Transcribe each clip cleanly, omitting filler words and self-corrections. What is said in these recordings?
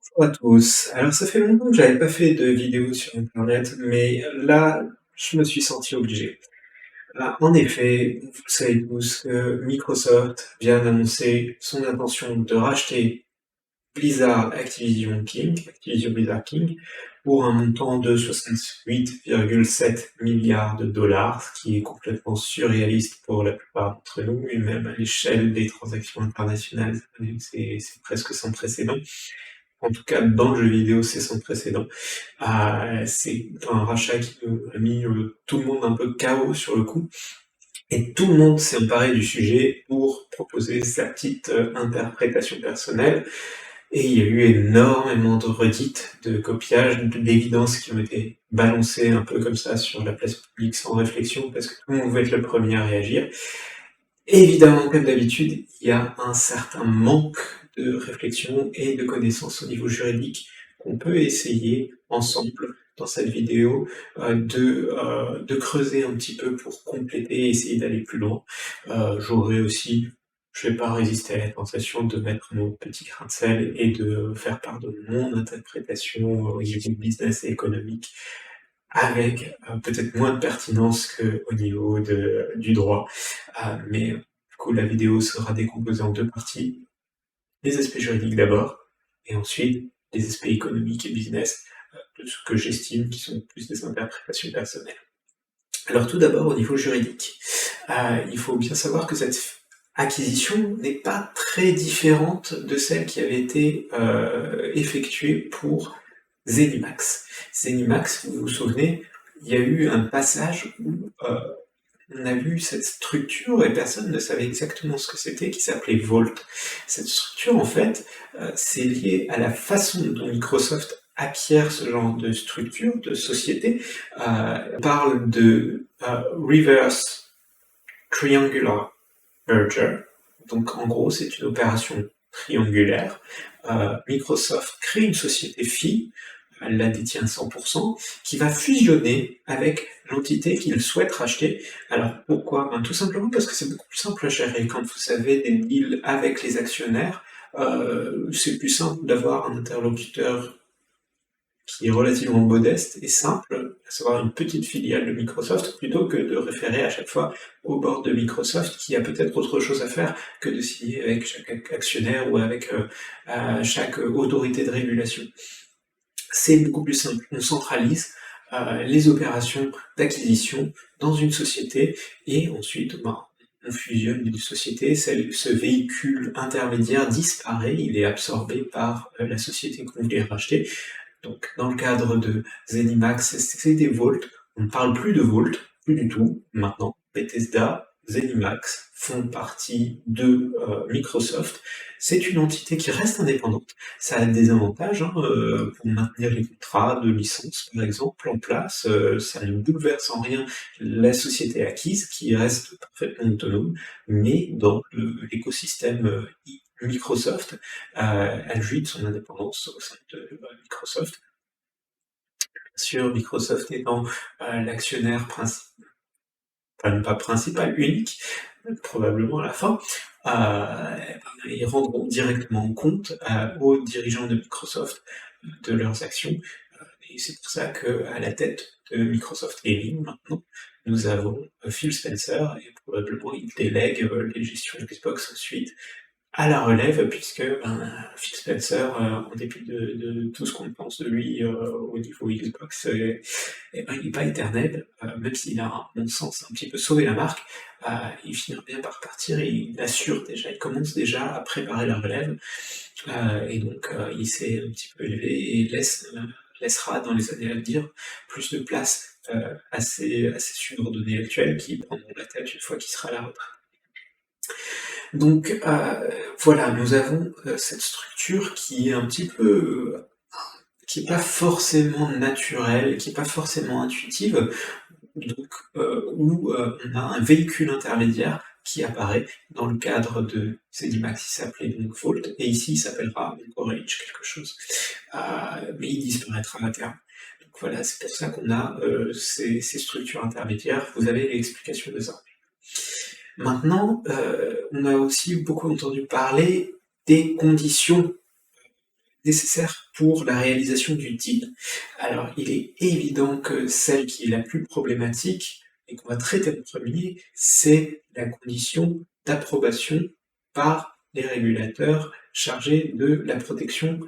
Bonjour à tous. Alors ça fait longtemps que j'avais pas fait de vidéo sur internet, mais là, je me suis senti obligé. En effet, vous le savez tous que Microsoft vient d'annoncer son intention de racheter Blizzard Activision Blizzard King, pour un montant de 68,7 milliards de dollars, ce qui est complètement surréaliste pour la plupart d'entre nous, et même à l'échelle des transactions internationales, c'est presque sans précédent. En tout cas, dans le jeu vidéo, c'est sans précédent. C'est un rachat qui a mis tout le monde un peu KO sur le coup, et tout le monde s'est emparé du sujet pour proposer sa petite interprétation personnelle. Et il y a eu énormément de redites, de copiages, d'évidences qui ont été balancées un peu comme ça sur la place publique sans réflexion, parce que tout le monde veut être le premier à réagir. Évidemment, comme d'habitude, il y a un certain manque de réflexion et de connaissances au niveau juridique qu'on peut essayer ensemble dans cette vidéo de creuser un petit peu pour compléter et essayer d'aller plus loin. Je vais pas résister à la tentation de mettre mon petit grain de sel et de faire part de mon interprétation au niveau business et économique avec peut-être moins de pertinence qu'au niveau du droit. Mais du coup, la vidéo sera décomposée en deux parties. Les aspects juridiques d'abord, et ensuite les aspects économiques et business, de ce que j'estime qui sont plus des interprétations personnelles. Alors tout d'abord, au niveau juridique, il faut bien savoir que cette acquisition n'est pas très différente de celle qui avait été effectuée pour Zenimax. Zenimax, vous vous souvenez, il y a eu un passage où on a vu cette structure et personne ne savait exactement ce que c'était, qui s'appelait Vault. Cette structure, en fait, c'est lié à la façon dont Microsoft acquiert ce genre de structure, de société. On parle de reverse triangular merger. Donc en gros, c'est une opération triangulaire. Microsoft crée une société fille, elle la détient 100%, qui va fusionner avec l'entité qu'il souhaite racheter. Alors pourquoi? Tout simplement parce que c'est beaucoup plus simple à gérer. Quand vous avez des deals avec les actionnaires, c'est plus simple d'avoir un interlocuteur qui est relativement modeste et simple, à savoir une petite filiale de Microsoft, plutôt que de référer à chaque fois au board de Microsoft, qui a peut-être autre chose à faire que de signer avec chaque actionnaire ou avec chaque autorité de régulation. C'est beaucoup plus simple, on centralise les opérations d'acquisition dans une société, et ensuite on fusionne une société, ce véhicule intermédiaire disparaît, il est absorbé par la société qu'on voulait racheter. Donc, dans le cadre de Zenimax, c'est des Vault. On ne parle plus de Vault, plus du tout. Maintenant, Bethesda, Zenimax font partie de Microsoft. C'est une entité qui reste indépendante. Ça a des avantages pour maintenir les contrats de licence, par exemple, en place. Ça ne bouleverse en rien la société acquise, qui reste parfaitement autonome, mais dans l'écosystème Microsoft, elle jouit de son indépendance au sein de Microsoft. Bien sûr, Microsoft étant l'actionnaire principal, enfin pas principal, unique, probablement à la fin, ils rendront directement compte aux dirigeants de Microsoft de leurs actions. Et c'est pour ça qu'à la tête de Microsoft Gaming, maintenant, nous avons Phil Spencer, et probablement il délègue les gestions Xbox ensuite à la relève, puisque Phil Spencer, en dépit de tout ce qu'on pense de lui au niveau Xbox, il n'est pas éternel, même s'il a, à mon sens, un petit peu sauvé la marque, il finira bien par partir, et il assure déjà, il commence déjà à préparer la relève, et donc il s'est un petit peu élevé et laissera dans les années à venir plus de place à ses subordonnés actuels qui prendront la tête une fois qu'il sera à la retraite. Donc voilà, nous avons cette structure qui est un petit peu, qui est pas forcément naturelle, qui est pas forcément intuitive, donc où on a un véhicule intermédiaire qui apparaît dans le cadre de Zenimax, il s'appelait donc Vault, et ici il s'appellera Orange quelque chose, mais il disparaîtra à terme. Donc voilà, c'est pour ça qu'on a ces structures intermédiaires, vous avez l'explication de ça. Maintenant, on a aussi beaucoup entendu parler des conditions nécessaires pour la réalisation du deal. Alors, il est évident que celle qui est la plus problématique et qu'on va traiter en premier, c'est la condition d'approbation par les régulateurs chargés de la protection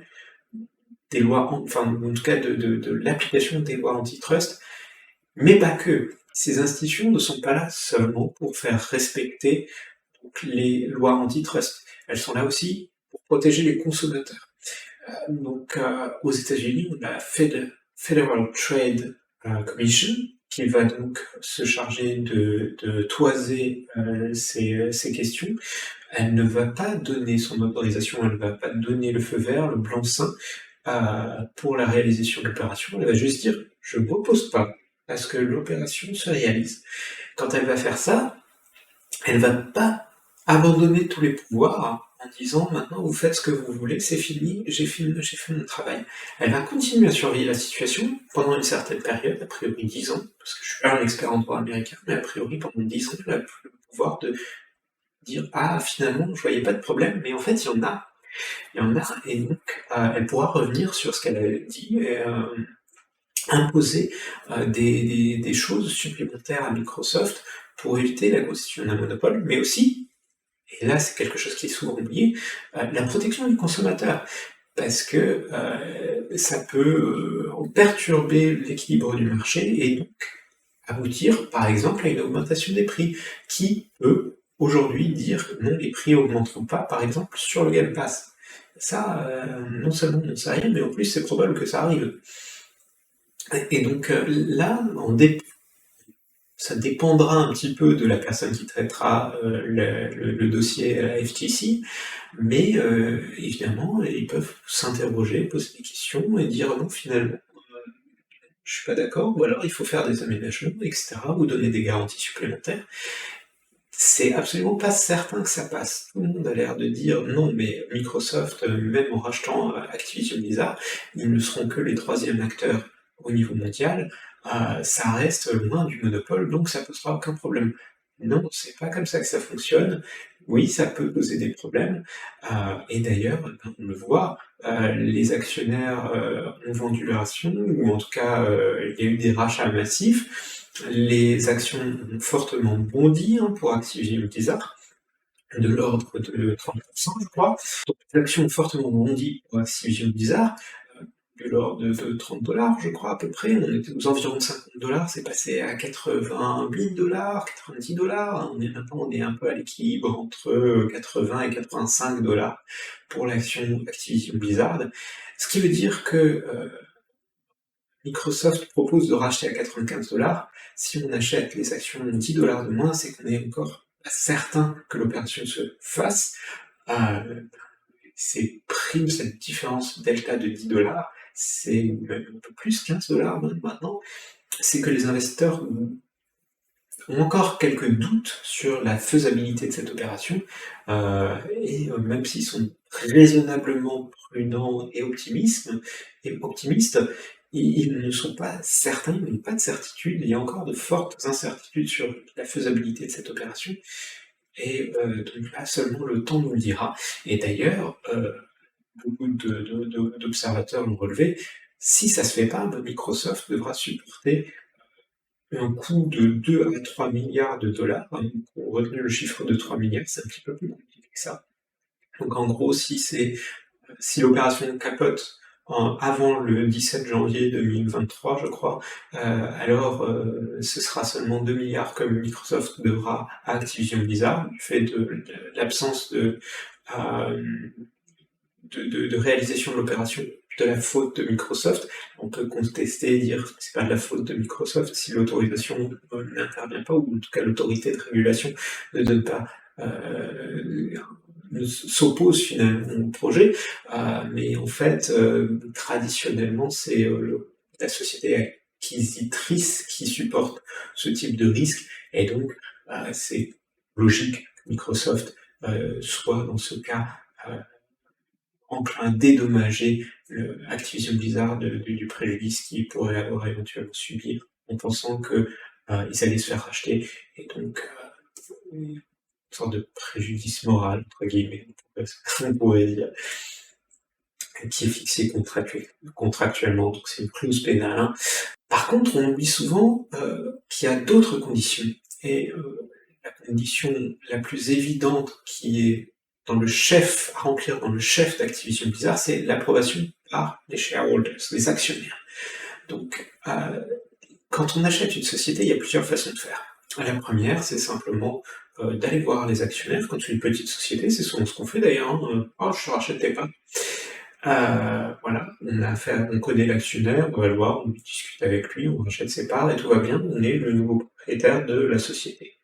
des lois, enfin, en tout cas de l'application des lois antitrust, mais pas que. Ces institutions ne sont pas là seulement pour faire respecter donc, les lois antitrust, elles sont là aussi pour protéger les consommateurs. Aux États-Unis, on a la Federal Trade Commission qui va donc se charger de toiser ces questions. Elle ne va pas donner son autorisation, elle ne va pas donner le feu vert, le blanc-seing pour la réalisation de l'opération. Elle va juste dire je ne m'oppose pas à ce que l'opération se réalise. Quand elle va faire ça, elle va pas abandonner tous les pouvoirs en disant maintenant vous faites ce que vous voulez, c'est fini, j'ai fait mon travail. Elle va continuer à surveiller la situation pendant une certaine période, a priori 10 ans, parce que je suis pas un expert en droit américain, mais a priori pendant 10 ans, elle a le pouvoir de dire ah finalement je voyais pas de problème, mais en fait il y en a, et donc elle pourra revenir sur ce qu'elle a dit et imposer des choses supplémentaires à Microsoft pour éviter la constitution d'un monopole, mais aussi, et là c'est quelque chose qui est souvent oublié, la protection du consommateur, parce que ça peut perturber l'équilibre du marché et donc aboutir par exemple à une augmentation des prix, qui peut aujourd'hui dire non, les prix augmenteront pas, par exemple sur le Game Pass. Ça, non seulement on ne sait rien, mais en plus c'est probable que ça arrive. Et donc là, ça dépendra un petit peu de la personne qui traitera le dossier à la FTC, mais évidemment, ils peuvent s'interroger, poser des questions et dire non, finalement, je suis pas d'accord, ou alors il faut faire des aménagements, etc., ou donner des garanties supplémentaires. C'est absolument pas certain que ça passe. Tout le monde a l'air de dire non, mais Microsoft, même en rachetant Activision Blizzard, ils ne seront que les troisièmes acteurs au niveau mondial, ça reste loin du monopole, donc ça posera aucun problème. Non, c'est pas comme ça que ça fonctionne. Oui, ça peut poser des problèmes, et d'ailleurs, ben, on le voit, les actionnaires ont vendu leurs actions, ou en tout cas, il y a eu des rachats massifs. Les actions ont fortement bondi pour Activision Blizzard, de l'ordre de 30%, je crois. Donc les actions ont fortement bondi pour Activision Blizzard, de l'ordre de 30 $, je crois, à peu près. On était aux environs de 50 $, c'est passé à 88 $, 90 $. Maintenant, on est un peu à l'équilibre entre 80 et 85 $ pour l'action Activision Blizzard. Ce qui veut dire que Microsoft propose de racheter à 95 $. Si on achète les actions 10 $ de moins, c'est qu'on est encore pas certain que l'opération se fasse. Ces primes, cette différence delta de 10 $, c'est même un peu plus, 15 $ maintenant, c'est que les investisseurs ont encore quelques doutes sur la faisabilité de cette opération, et même s'ils sont raisonnablement prudents et optimistes, ils ne sont pas certains, ils n'ont pas de certitude, il y a encore de fortes incertitudes sur la faisabilité de cette opération, et donc là, seulement le temps nous le dira. Et d'ailleurs, beaucoup d'observateurs l'ont relevé, si ça se fait pas, ben Microsoft devra supporter un coût de 2 à 3 milliards de dollars, on a retenu le chiffre de 3 milliards, c'est un petit peu plus compliqué que ça. Donc en gros, si l'opération capote avant le 17 janvier 2023, je crois, alors ce sera seulement 2 milliards que Microsoft devra à Activision Blizzard, du fait de l'absence de réalisation de l'opération, de la faute de Microsoft. On peut contester et dire que c'est pas de la faute de Microsoft si l'autorisation n'intervient pas, ou en tout cas l'autorité de régulation ne donne pas, s'oppose finalement au projet, mais en fait, traditionnellement, c'est la société acquisitrice qui supporte ce type de risque, et donc c'est logique que Microsoft soit dans ce cas enclin à dédommager Activision Blizzard du préjudice qu'ils pourraient avoir éventuellement subi en pensant que ils allaient se faire racheter, et donc une sorte de préjudice moral, entre guillemets, on pourrait dire. qui est fixé contractuellement, donc c'est une clause pénale, hein. Par contre, on oublie souvent, qu'il y a d'autres conditions et la condition la plus évidente qui est dans le chef à remplir dans le chef d'Activision Blizzard, c'est l'approbation par les shareholders, les actionnaires. Donc, quand on achète une société, il y a plusieurs façons de faire. La première, c'est simplement, d'aller voir les actionnaires. Quand c'est une petite société, c'est souvent ce qu'on fait d'ailleurs, hein, «Oh, je te rachète tes parts». Voilà, on connaît l'actionnaire, on va le voir, on discute avec lui, on rachète ses parts et tout va bien, on est le nouveau propriétaire de la société.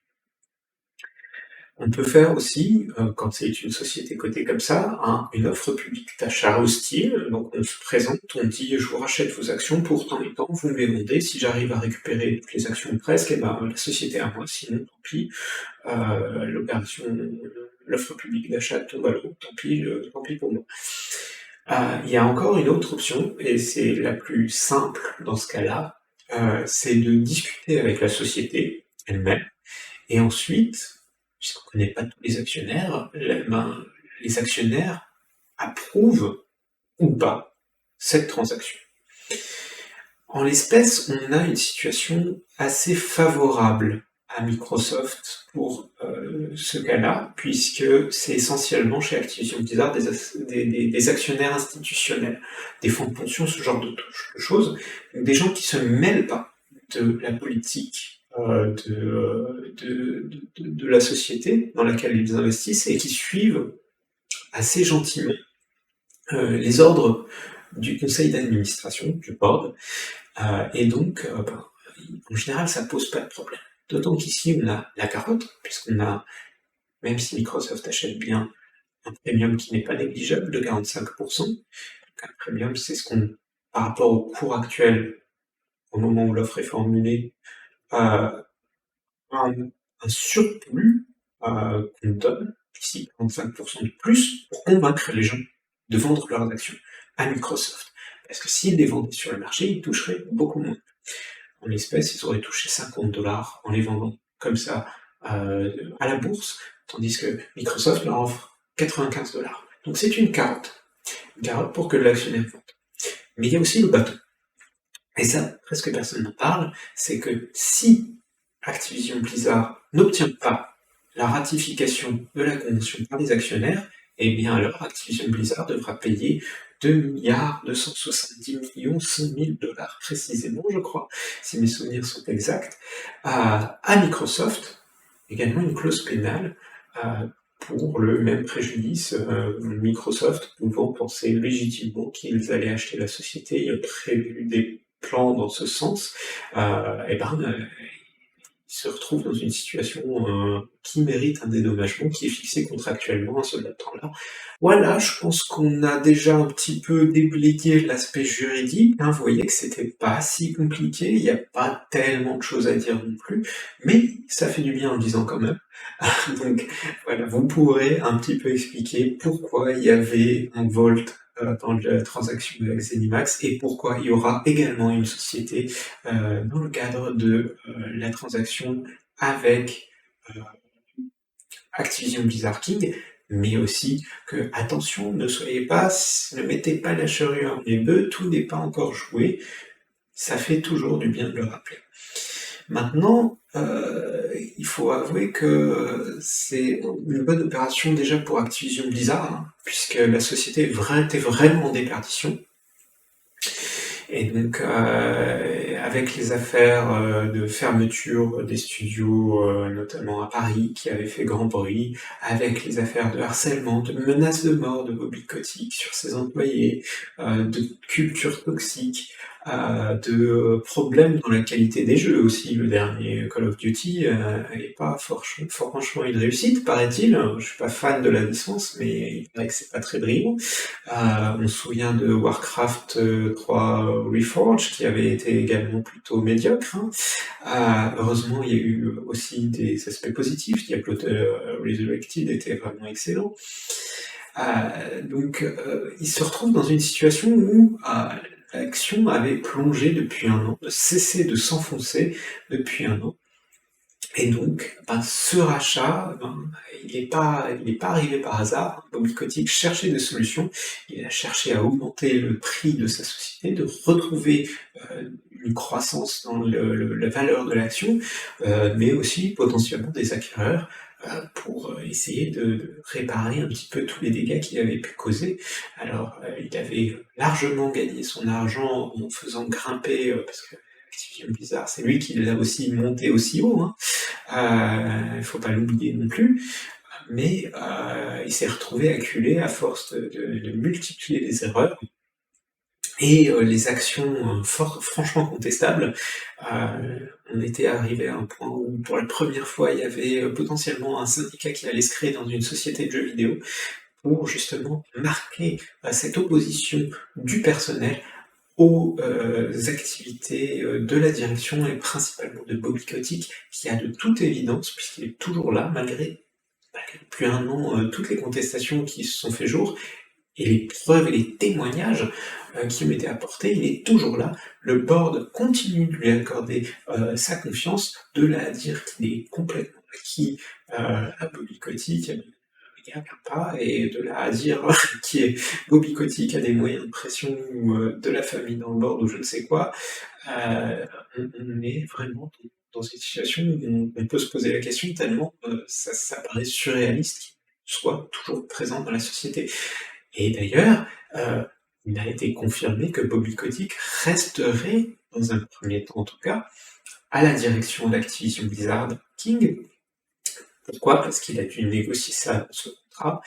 On peut faire aussi, quand c'est une société cotée comme ça, une offre publique d'achat hostile. Donc on se présente, on dit: «Je vous rachète vos actions pour tant et tant, vous me les vendez. Si j'arrive à récupérer toutes les actions ou presque, et ben, la société est à moi, sinon tant pis, l'opération l'offre publique d'achat tombe à l'eau, tant pis pour moi». Il y a encore une autre option, et c'est la plus simple dans ce cas-là, c'est de discuter avec la société elle-même, et ensuite, puisqu'on ne connaît pas tous les actionnaires, les actionnaires approuvent ou pas cette transaction. En l'espèce, on a une situation assez favorable à Microsoft pour ce cas-là, puisque c'est essentiellement chez Activision Blizzard des actionnaires institutionnels, des fonds de pension, ce genre de choses, des gens qui se mêlent pas de la politique de la société dans laquelle ils investissent et qui suivent assez gentiment les ordres du conseil d'administration, du board, et donc, en général, ça pose pas de problème. D'autant qu'ici, on a la carotte, puisqu'on a, même si Microsoft achète bien, un premium qui n'est pas négligeable de 45%. Donc un premium, c'est ce qu'on, par rapport au cours actuel, au moment où l'offre est formulée, un, un surplus qu'on donne, ici 45% de plus, pour convaincre les gens de vendre leurs actions à Microsoft. Parce que s'ils les vendaient sur le marché, ils toucheraient beaucoup moins. En l'espèce, ils auraient touché 50$ en les vendant comme ça à la bourse, tandis que Microsoft leur offre 95$. Donc c'est une carotte pour que l'actionnaire vende. Mais il y a aussi le bâton. Et ça, presque personne n'en parle, c'est que si Activision Blizzard n'obtient pas la ratification de la convention par les actionnaires, eh bien alors Activision Blizzard devra payer 2 270 100 000 $ précisément, je crois, si mes souvenirs sont exacts, à Microsoft, également une clause pénale, pour le même préjudice, Microsoft pouvant penser légitimement qu'ils allaient acheter la société et prévu des plans dans ce sens, il se retrouve dans une situation qui mérite un dédommagement qui est fixé contractuellement à ce montant-là. Voilà, je pense qu'on a déjà un petit peu déblayé l'aspect juridique, hein, vous voyez que c'était pas si compliqué, il n'y a pas tellement de choses à dire non plus, mais ça fait du bien en le disant quand même. Donc voilà, vous pourrez un petit peu expliquer pourquoi il y avait un Volt dans la transaction avec Zenimax et pourquoi il y aura également une société dans le cadre de la transaction avec Activision Blizzard King, mais aussi que, attention, ne mettez pas la charrue avant les bœufs, tout n'est pas encore joué, ça fait toujours du bien de le rappeler. Maintenant, il faut avouer que c'est une bonne opération déjà pour Activision Blizzard, hein, puisque la société était vraiment en déperdition. Et donc, avec les affaires de fermeture des studios, notamment à Paris, qui avaient fait grand bruit, avec les affaires de harcèlement, de menaces de mort de Bobby Kotick sur ses employés, de culture toxique, de problèmes dans la qualité des jeux aussi. Le dernier Call of Duty n'est pas franchement une réussite, paraît-il. Je suis pas fan de la licence, mais il paraît que c'est pas très brillant. On se souvient de Warcraft 3 Reforged, qui avait été également plutôt médiocre, hein. Heureusement, il y a eu aussi des aspects positifs. Diablo Resurrected était vraiment excellent. Donc, il se retrouve dans une situation où l'action avait plongé depuis un an, cessé de s'enfoncer depuis un an. Et donc, ce rachat, il est pas arrivé par hasard. Bobby Kotick cherchait des solutions. Il a cherché à augmenter le prix de sa société, de retrouver, une croissance dans la valeur de l'action, mais aussi potentiellement des acquéreurs, pour, essayer de réparer un petit peu tous les dégâts qu'il avait pu causer. Alors, il avait largement gagné son argent en faisant grimper, parce que Activision Blizzard, c'est lui qui l'a aussi monté aussi haut, hein. Il faut pas l'oublier non plus, mais il s'est retrouvé acculé à force de multiplier les erreurs et les actions franchement contestables. On était arrivé à un point où pour la première fois il y avait potentiellement un syndicat qui allait se créer dans une société de jeux vidéo pour justement marquer cette opposition du personnel aux activités de la direction et principalement de Bobby Kotick, qui a de toute évidence, puisqu'il est toujours là, malgré depuis un an, toutes les contestations qui se sont fait jour, et les preuves et les témoignages qui ont été apportés, il est toujours là. Le board continue de lui accorder sa confiance, de là à dire qu'il est complètement acquis à Bobby Kotick, il n'y a pas, et de là à dire qui est Bobby Kotick a des moyens de pression ou de la famille dans le board ou je ne sais quoi, on est vraiment dans une situation où on peut se poser la question tellement ça paraît surréaliste qu'il soit toujours présent dans la société. Et d'ailleurs, il a été confirmé que Bobby Kotick resterait, dans un premier temps en tout cas, à la direction d'Activision Blizzard King. Pourquoi? Parce qu'il a dû négocier ça dans son contrat,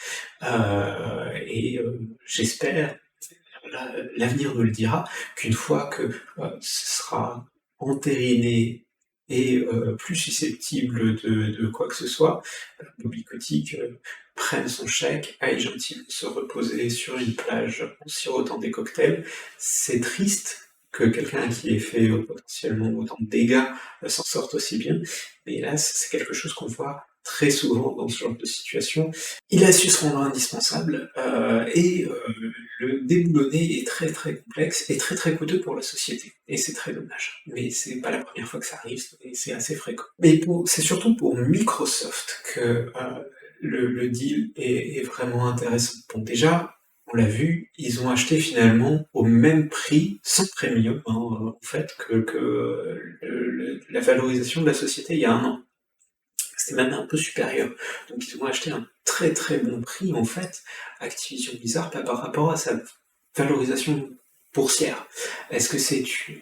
et j'espère, l'avenir nous le dira, qu'une fois que ce sera entériné et plus susceptible de quoi que ce soit, Bobby Kotick prenne son chèque, aille gentiment se reposer sur une plage en sirotant des cocktails. C'est triste que quelqu'un qui ait fait potentiellement autant de dégâts s'en sorte aussi bien, mais hélas, c'est quelque chose qu'on voit très souvent dans ce genre de situation. Il a su se rendre indispensable, et le déboulonner est très très complexe et très très coûteux pour la société. Et c'est très dommage. Mais c'est pas la première fois que ça arrive, et c'est assez fréquent. Mais c'est surtout pour Microsoft que le deal est vraiment intéressant. Bon, déjà, on l'a vu, ils ont acheté finalement au même prix, sans premium, hein, en fait, que la valorisation de la société il y a un an. C'était même un peu supérieur. Donc ils ont acheté un très très bon prix en fait, Activision Blizzard, par rapport à sa valorisation boursière. Est-ce que c'est une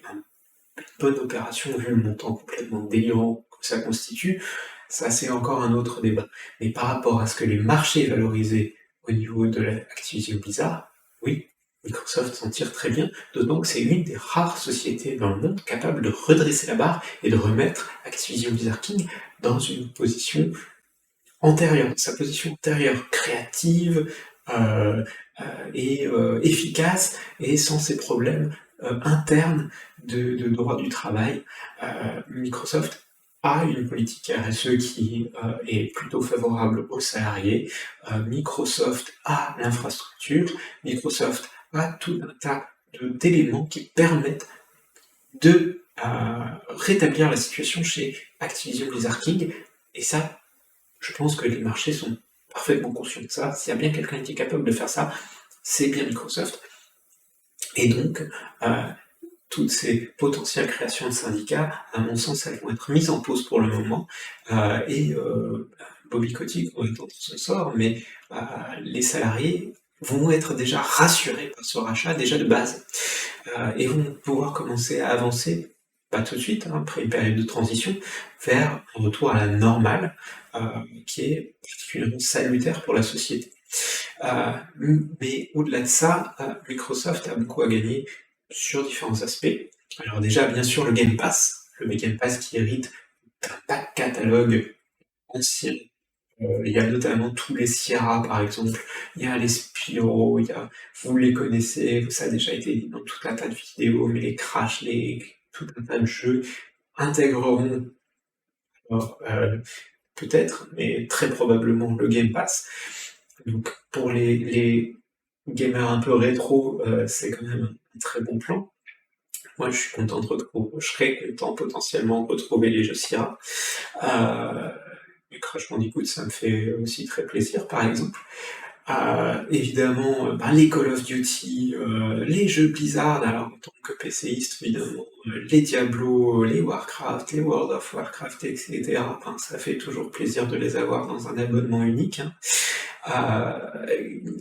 bonne opération vu le montant complètement délirant que ça constitue? Ça c'est encore un autre débat. Mais par rapport à ce que les marchés valorisaient au niveau de l'Activision Blizzard, oui, Microsoft s'en tire très bien, d'autant que c'est une des rares sociétés dans le monde capable de redresser la barre et de remettre Activision Blizzard King dans une position antérieure, sa position antérieure, créative et efficace, et sans ces problèmes internes de droit du travail. Microsoft a une politique RSE qui est plutôt favorable aux salariés. Microsoft a l'infrastructure. Microsoft a tout un tas d'éléments qui permettent de rétablir la situation chez Activision Blizzard King, et ça, je pense que les marchés sont parfaitement conscients de ça. S'il y a bien quelqu'un qui est capable de faire ça, c'est bien Microsoft. Et donc, toutes ces potentielles créations de syndicats, à mon sens, elles vont être mises en pause pour le moment, et Bobby Kotick va être dans son sort, mais les salariés vont être déjà rassurés par ce rachat, déjà de base, et vont pouvoir commencer à avancer, pas tout de suite, hein, après une période de transition, vers un retour à la normale, qui est particulièrement salutaire pour la société. Mais au-delà de ça, Microsoft a beaucoup à gagner sur différents aspects. Alors déjà, bien sûr, le Game Pass qui hérite d'un back catalogue ancien. Il y a notamment tous les Sierra, par exemple, il y a les Spyro, vous les connaissez, ça a déjà été dit dans tout un tas de vidéos, mais les Crash, tout un tas de jeux intégreront, alors, peut-être, mais très probablement le Game Pass. Donc pour les gamers un peu rétro, c'est quand même un très bon plan. Moi, je serais content potentiellement de retrouver les jeux Sierra. Les Crash Bandicoot, ça me fait aussi très plaisir, par exemple. Évidemment, les Call of Duty, les jeux Blizzard, alors en tant que PCiste, évidemment, les Diablo, les Warcraft, les World of Warcraft, etc. Enfin, ça fait toujours plaisir de les avoir dans un abonnement unique, hein.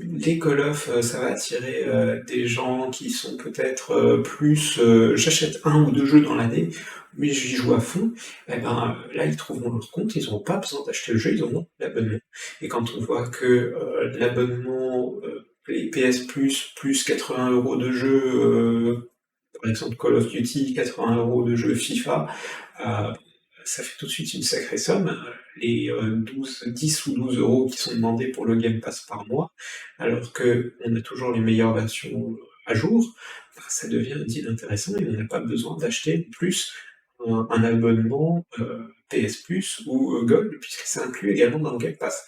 Les Call of, ça va attirer des gens qui sont peut-être plus j'achète un ou deux jeux dans l'année, mais j'y joue à fond. Et ben là, ils trouveront leur compte, ils n'auront pas besoin d'acheter le jeu, ils auront l'abonnement. Et quand on voit que l'abonnement les PS plus 80 € de jeu, par exemple Call of Duty, 80 € de jeu FIFA, euh, ça fait tout de suite une sacrée somme. Les 10 ou 12 € qui sont demandés pour le Game Pass par mois, alors qu'on a toujours les meilleures versions à jour, ça devient un deal intéressant et on n'a pas besoin d'acheter plus un abonnement PS Plus ou Gold, puisque c'est inclus également dans le Game Pass.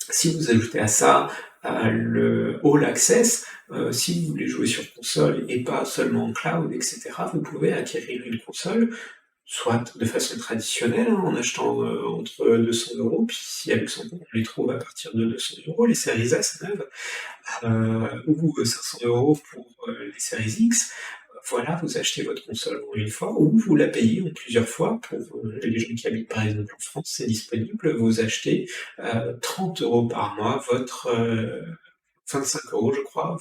Si vous ajoutez à ça le All Access, si vous voulez jouer sur console et pas seulement en cloud, etc., vous pouvez acquérir une console soit de façon traditionnelle, hein, en achetant entre 200 €, puis si à Luxembourg on les trouve à partir de 200 € les séries S neuves, ou 500 € pour les séries X. Voilà, vous achetez votre console en une fois, ou vous la payez en plusieurs fois. Pour les gens qui habitent par exemple en France, c'est disponible. Vous achetez 30 € par mois, votre 25 € je crois,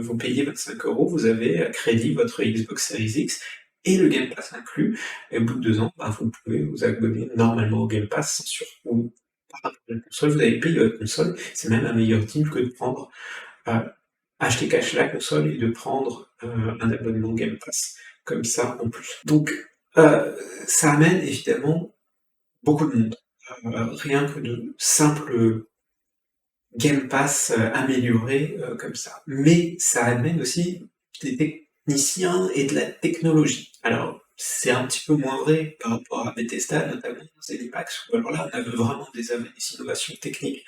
vous payez 25 €, vous avez à crédit votre Xbox Series X et le Game Pass inclus, et au bout de 2 ans, vous pouvez vous abonner normalement au Game Pass sans ou par rapport à la console, vous avez payé votre console, c'est même un meilleur deal que de prendre, euh, acheter cash la console et de prendre un abonnement Game Pass, comme ça en plus. Donc ça amène évidemment beaucoup de monde. Rien que de simples Game Pass amélioré comme ça. Mais ça amène aussi des techniciens et de la technologie. Alors, c'est un petit peu moins vrai par rapport à Bethesda, notamment ZeniMax, où alors là, on avait vraiment des innovations techniques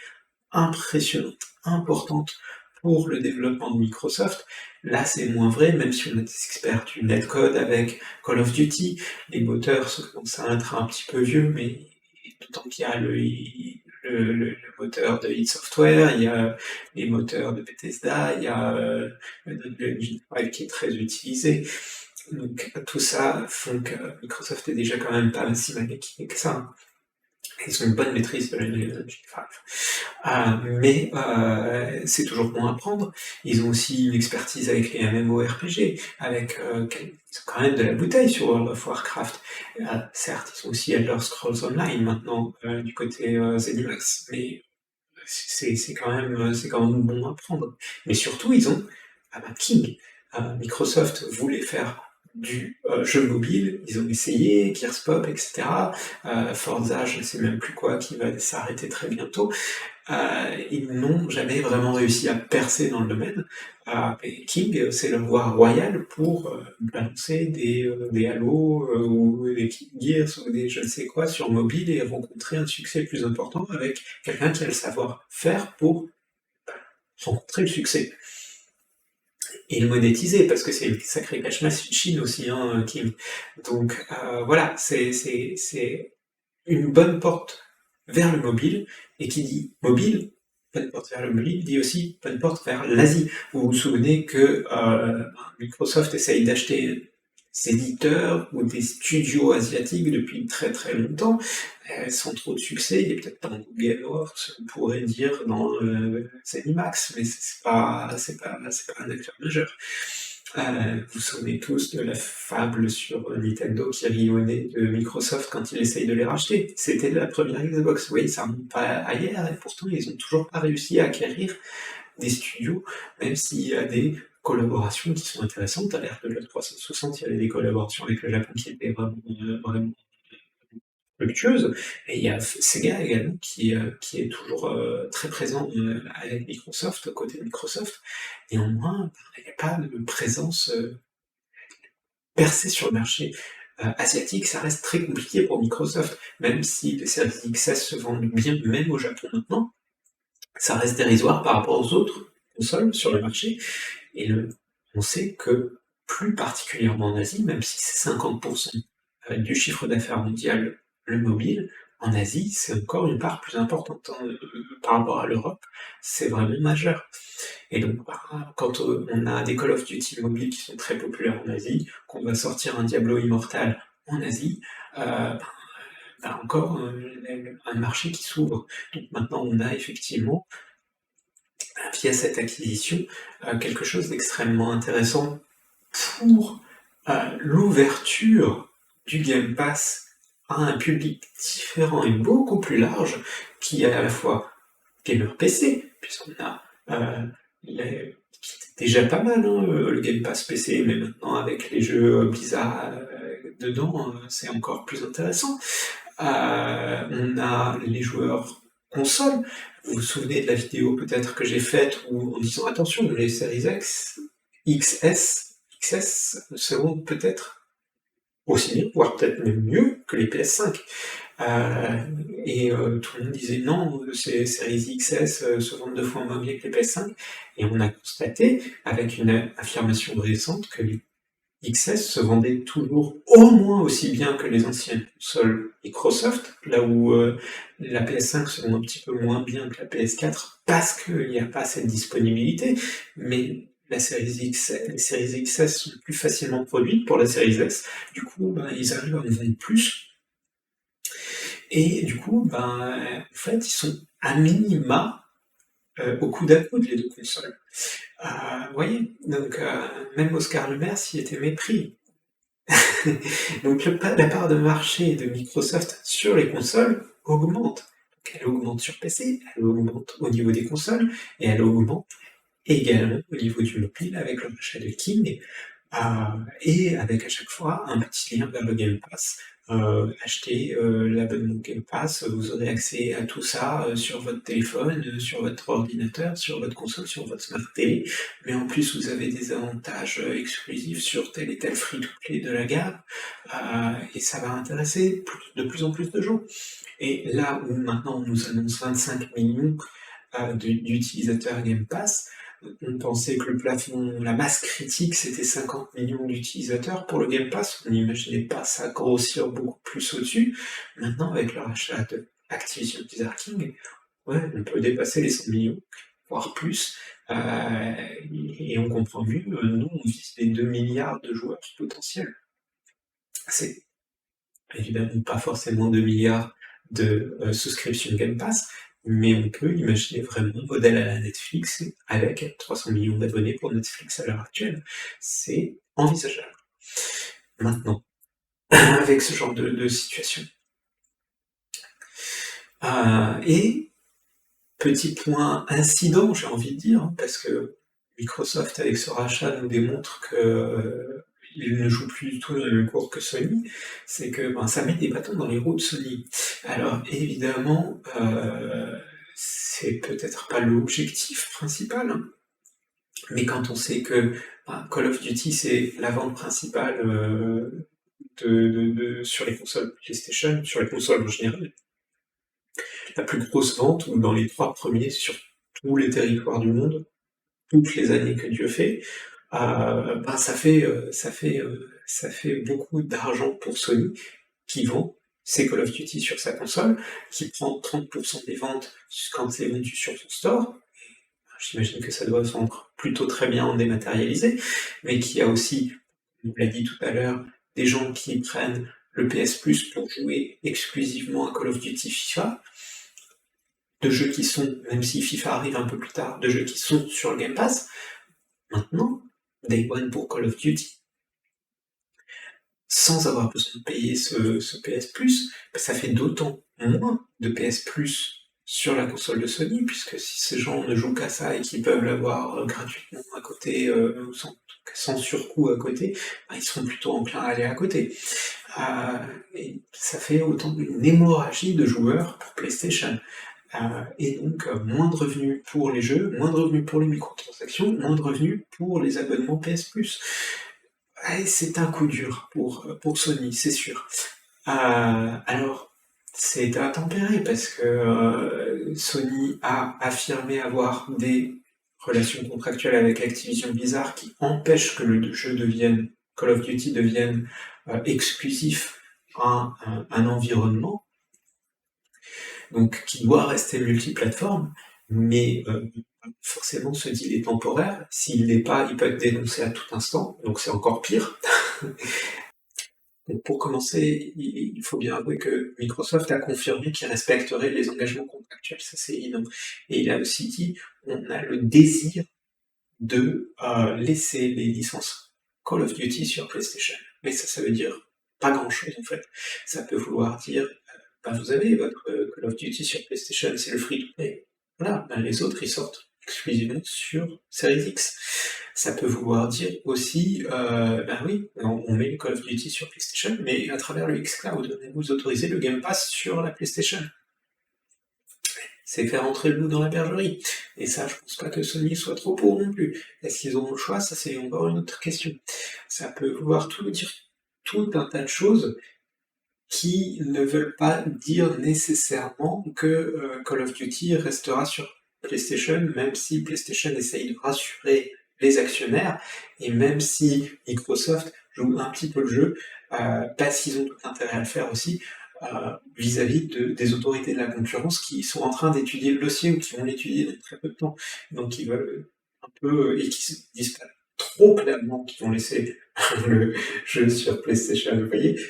impressionnantes, importantes pour le développement de Microsoft. Là, c'est moins vrai, même si on a des experts du netcode avec Call of Duty, les moteurs commencent à être un petit peu vieux, mais d'autant qu'il y a le moteur de id Software, il y a les moteurs de Bethesda, il y a le Engine 5 qui est très utilisé. Donc tout ça font que Microsoft est déjà quand même pas si mal équipé que ça. Ils ont une bonne maîtrise de l'Unreal 5. Mais c'est toujours bon à prendre. Ils ont aussi une expertise avec les MMORPG, avec ils ont quand même de la bouteille sur World of Warcraft. Certes, ils ont aussi Elder Scrolls Online maintenant du côté ZeniMax, mais c'est quand même bon à prendre. Mais surtout, ils ont King. Microsoft voulait faire du jeu mobile, ils ont essayé, Gearspop, etc. Forza, je ne sais même plus quoi, qui va s'arrêter très bientôt. Ils n'ont jamais vraiment réussi à percer dans le domaine. Et King, c'est leur voie royale pour balancer des Halo ou des King Gears ou des je ne sais quoi sur mobile et rencontrer un succès plus important avec quelqu'un qui a le savoir-faire pour rencontrer le succès. Et le monétiser, parce que c'est une sacrée cash machine aussi, hein, King. Donc voilà, c'est une bonne porte vers le mobile, et qui dit mobile, bonne porte vers le mobile, dit aussi bonne porte vers l'Asie. Vous vous souvenez que Microsoft essaye d'acheter des éditeurs ou des studios asiatiques depuis très très longtemps, sans trop de succès. Il est peut-être pas dans Google Works, on pourrait dire dans ZeniMax, mais c'est pas un acteur majeur. Vous vous souvenez tous de la fable sur Nintendo qui rit au nez de Microsoft quand il essaye de les racheter. C'était la première Xbox, oui, ça remonte pas à hier, et pourtant ils ont toujours pas réussi à acquérir des studios, même s'il y a des collaborations qui sont intéressantes. À l'ère de la 360, il y avait des collaborations avec le Japon qui étaient vraiment fructueuses, et il y a Sega également qui est toujours très présent avec Microsoft, aux côtés de Microsoft. Néanmoins, il n'y a pas de présence percer sur le marché asiatique, ça reste très compliqué pour Microsoft, même si les services XS se vendent bien, même au Japon maintenant, ça reste dérisoire par rapport aux autres consoles sur le marché, et on sait que plus particulièrement en Asie, même si c'est 50% du chiffre d'affaires mondial, le mobile, en Asie, c'est encore une part plus importante, hein, par rapport à l'Europe, c'est vraiment majeur. Et donc, quand on a des Call of Duty mobiles qui sont très populaires en Asie, qu'on va sortir un Diablo Immortal en Asie, encore un marché qui s'ouvre. Donc maintenant, on a effectivement, via cette acquisition, quelque chose d'extrêmement intéressant pour l'ouverture du Game Pass à un public différent et beaucoup plus large, qui est à la fois gamer PC, puisqu'on a qui était déjà pas mal, hein, le Game Pass PC, mais maintenant avec les jeux Blizzard dedans, c'est encore plus intéressant. On a les joueurs console. Vous vous souvenez de la vidéo peut-être que j'ai faite où en disant attention, les Series X, XS seront peut-être aussi bien, voire peut-être même mieux que les PS5. Tout le monde disait non, ces séries XS se vendent 2 fois moins bien que les PS5. Et on a constaté, avec une affirmation récente, que les XS se vendaient toujours au moins aussi bien que les anciennes consoles Microsoft, là où la PS5 se vend un petit peu moins bien que la PS4 parce qu'il n'y a pas cette disponibilité, mais les séries XS sont plus facilement produites pour la série S, du coup ils arrivent à en vendre plus, et du coup en fait ils sont à minima au coude à coude les deux consoles. Vous voyez, donc même Oscar Le Maire s'y était mépris. Donc la part de marché de Microsoft sur les consoles augmente. Donc elle augmente sur PC, elle augmente au niveau des consoles, et elle augmente également au niveau du mobile avec le rachat de King, et avec à chaque fois un petit lien vers le Game Pass. Achetez l'abonnement Game Pass, vous aurez accès à tout ça sur votre téléphone, sur votre ordinateur, sur votre console, sur votre Smart TV, mais en plus vous avez des avantages exclusifs sur tel et tel free-to-play de la gamme, et ça va intéresser de plus en plus de gens. Et là où maintenant on nous annonce 25 millions d'utilisateurs Game Pass, on pensait que le plafond, la masse critique, c'était 50 millions d'utilisateurs pour le Game Pass. On n'imaginait pas ça grossir beaucoup plus au-dessus. Maintenant, avec le rachat de Activision Blizzard King, ouais, on peut dépasser les 100 millions, voire plus. Et on comprend mieux, nous, on vise les 2 milliards de joueurs potentiels. C'est évidemment pas forcément 2 milliards de souscriptions Game Pass, mais on peut imaginer vraiment un modèle à la Netflix avec 300 millions d'abonnés pour Netflix à l'heure actuelle. C'est envisageable. Maintenant, avec ce genre de situation. Et petit point incident, j'ai envie de dire, hein, parce que Microsoft, avec ce rachat, nous démontre que il ne joue plus du tout dans le même cours que Sony, c'est que ça met des bâtons dans les roues de Sony. Alors évidemment, c'est peut-être pas l'objectif principal, hein, mais quand on sait que Call of Duty c'est la vente principale sur les consoles PlayStation, sur les consoles en général, la plus grosse vente, ou dans les 3 premiers sur tous les territoires du monde, toutes les années que Dieu fait, ça fait beaucoup d'argent pour Sony, qui vend ses Call of Duty sur sa console, qui prend 30% des ventes quand c'est vendu sur son store. J'imagine que ça doit se vendre plutôt très bien en dématérialisé, mais qui a aussi, on l'a dit tout à l'heure, des gens qui prennent le PS Plus pour jouer exclusivement à Call of Duty FIFA, de jeux qui sont, même si FIFA arrive un peu plus tard, de jeux qui sont sur le Game Pass. Maintenant, Day One pour Call of Duty, sans avoir besoin de payer ce PS Plus, ça fait d'autant moins de PS Plus sur la console de Sony, puisque si ces gens ne jouent qu'à ça et qu'ils peuvent l'avoir gratuitement à côté, sans surcoût à côté, ils seront plutôt enclins à aller à côté. Et ça fait autant une hémorragie de joueurs pour PlayStation. Et donc moins de revenus pour les jeux, moins de revenus pour les microtransactions, moins de revenus pour les abonnements PS Plus. Ouais, c'est un coup dur pour Sony, c'est sûr. Alors, c'est à tempérer parce que Sony a affirmé avoir des relation contractuelle avec Activision Blizzard qui empêche que le jeu devienne, Call of Duty devienne exclusif à un environnement, donc qui doit rester multiplateforme, mais forcément ce deal est temporaire, s'il l'est pas, il peut être dénoncé à tout instant, donc c'est encore pire. Donc pour commencer, il faut bien avouer que Microsoft a confirmé qu'il respecterait les engagements contractuels, ça c'est évident. Et il a aussi dit, on a le désir de laisser les licences Call of Duty sur PlayStation. Mais ça veut dire pas grand-chose en fait. Ça peut vouloir dire, vous avez votre Call of Duty sur PlayStation, c'est le free-to-play. Voilà, les autres ils sortent exclusivement sur Series X. Ça peut vouloir dire aussi, oui, on met le Call of Duty sur PlayStation, mais à travers le xCloud, vous autorisez le Game Pass sur la PlayStation. C'est faire entrer le loup dans la bergerie. Et ça, je pense pas que Sony soit trop pour non plus. Est-ce qu'ils auront le choix? Ça, c'est encore une autre question. Ça peut vouloir tout dire, tout un tas de choses qui ne veulent pas dire nécessairement que Call of Duty restera sur PlayStation, même si PlayStation essaye de rassurer les actionnaire, et même si Microsoft joue un petit peu le jeu, parce qu'ils ont tout intérêt à le faire aussi, vis-à-vis des autorités de la concurrence qui sont en train d'étudier le dossier ou qui vont l'étudier dans très peu de temps. Donc ils veulent un peu, et qui se disent pas trop clairement qu'ils vont laisser le jeu sur PlayStation. Vous voyez,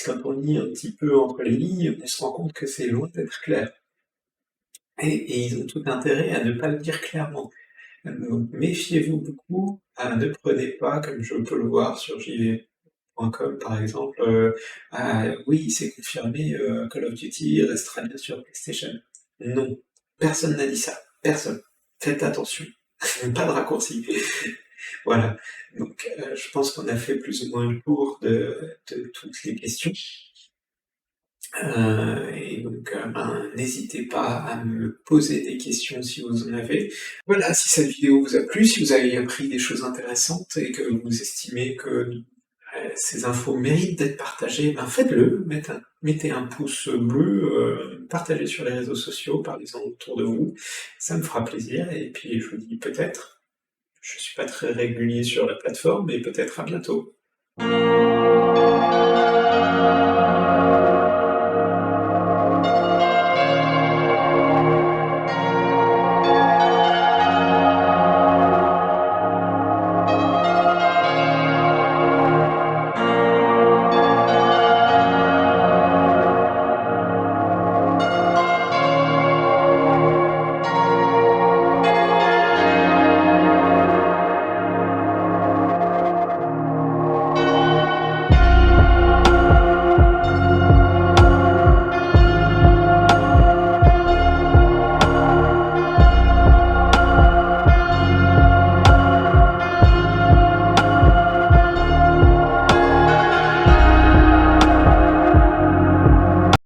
quand on lit un petit peu entre les lignes, on se rend compte que c'est loin d'être clair. Et ils ont tout intérêt à ne pas le dire clairement. Donc méfiez-vous beaucoup, ne prenez pas, comme je peux le voir sur JV.com par exemple, oui, c'est confirmé, Call of Duty restera bien sur PlayStation. Non, personne n'a dit ça, personne. Faites attention, pas de raccourci. Voilà, donc je pense qu'on a fait plus ou moins le tour de toutes les questions. Et donc, n'hésitez pas à me poser des questions si vous en avez. Voilà, si cette vidéo vous a plu, si vous avez appris des choses intéressantes et que vous estimez que ces infos méritent d'être partagées, faites-le, mettez un pouce bleu, partagez sur les réseaux sociaux, parlez-en autour de vous, ça me fera plaisir, et puis je vous dis peut-être, je suis pas très régulier sur la plateforme, mais peut-être à bientôt.